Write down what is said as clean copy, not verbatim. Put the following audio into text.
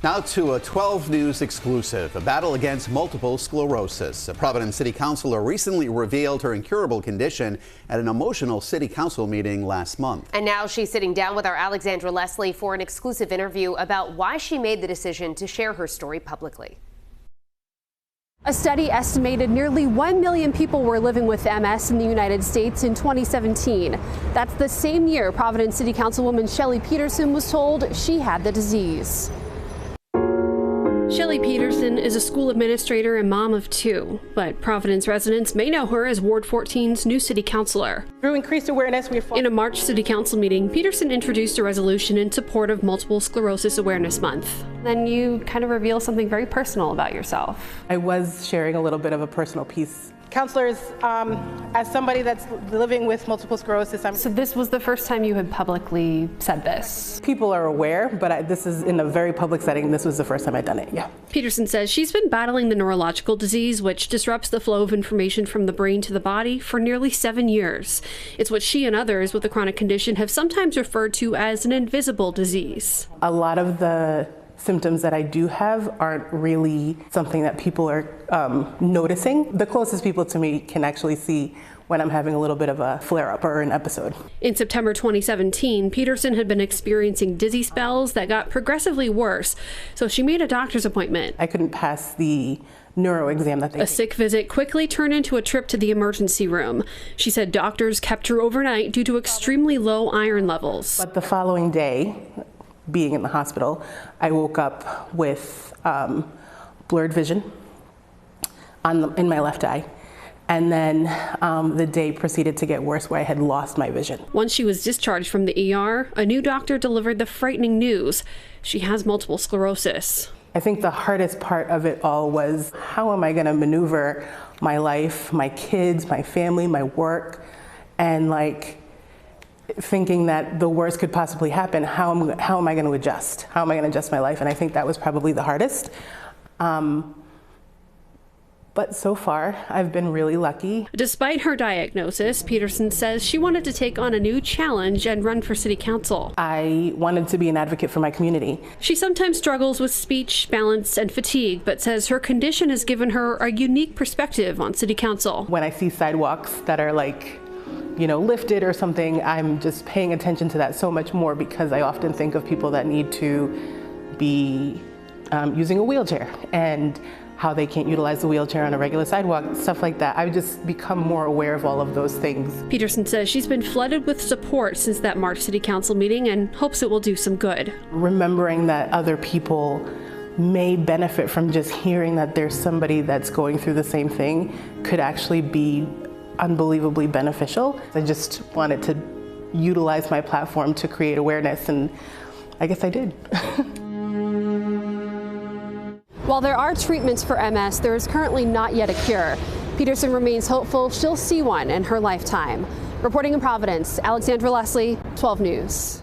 Now to a 12 News exclusive, a battle against multiple sclerosis. A Providence City Councilor recently revealed her incurable condition at an emotional City Council meeting last month. And now she's sitting down with our Alexandra Leslie for an exclusive interview about why she made the decision to share her story publicly. A study estimated nearly 1 million people were living with MS in the United States in 2017. That's the same year Providence City Councilwoman Shelley Peterson was told she had the disease. Shelley Peterson is a school administrator and mom of two, but Providence residents may know her as Ward 14's new city councilor. Through increased awareness, In a March city council meeting, Peterson introduced a resolution in support of Multiple Sclerosis Awareness Month. Then you kind of reveal something very personal about yourself. I was sharing a little bit of a personal piece. Counselors, as somebody that's living with multiple sclerosis, So this was the first time you had publicly said this? People are aware, but this is in a very public setting. This was the first time I'd done it, yeah. Peterson says she's been battling the neurological disease, which disrupts the flow of information from the brain to the body, for nearly 7 years. It's what she and others with the chronic condition have sometimes referred to as an invisible disease. A lot of the symptoms that I do have aren't really something that people are noticing. The closest people to me can actually see when I'm having a little bit of a flare-up or an episode. In September 2017, Peterson had been experiencing dizzy spells that got progressively worse, so she made a doctor's appointment. I couldn't pass the neuro exam that they A sick visit quickly turned into a trip to the emergency room. She said doctors kept her overnight due to extremely low iron levels. But the following day, being in the hospital, I woke up with blurred vision in my left eye. And then the day proceeded to get worse where I had lost my vision. Once she was discharged from the ER, a new doctor delivered the frightening news. She has multiple sclerosis. I think the hardest part of it all was, how am I going to maneuver my life, my kids, my family, my work, and thinking that the worst could possibly happen. How am I going to adjust? How am I going to adjust my life? And I think that was probably the hardest. But so far, I've been really lucky. Despite her diagnosis, Peterson says she wanted to take on a new challenge and run for city council. I wanted to be an advocate for my community. She sometimes struggles with speech, balance, and fatigue, but says her condition has given her a unique perspective on city council. When I see sidewalks that are lifted or something, I'm just paying attention to that so much more, because I often think of people that need to be using a wheelchair and how they can't utilize the wheelchair on a regular sidewalk, stuff like that. I've just become more aware of all of those things. Peterson says she's been flooded with support since that March City Council meeting and hopes it will do some good. Remembering that other people may benefit from just hearing that there's somebody that's going through the same thing could actually be unbelievably beneficial. I just wanted to utilize my platform to create awareness, and I guess I did. While there are treatments for MS, there is currently not yet a cure. Peterson remains hopeful she'll see one in her lifetime. Reporting in Providence, Alexandra Leslie, 12 News.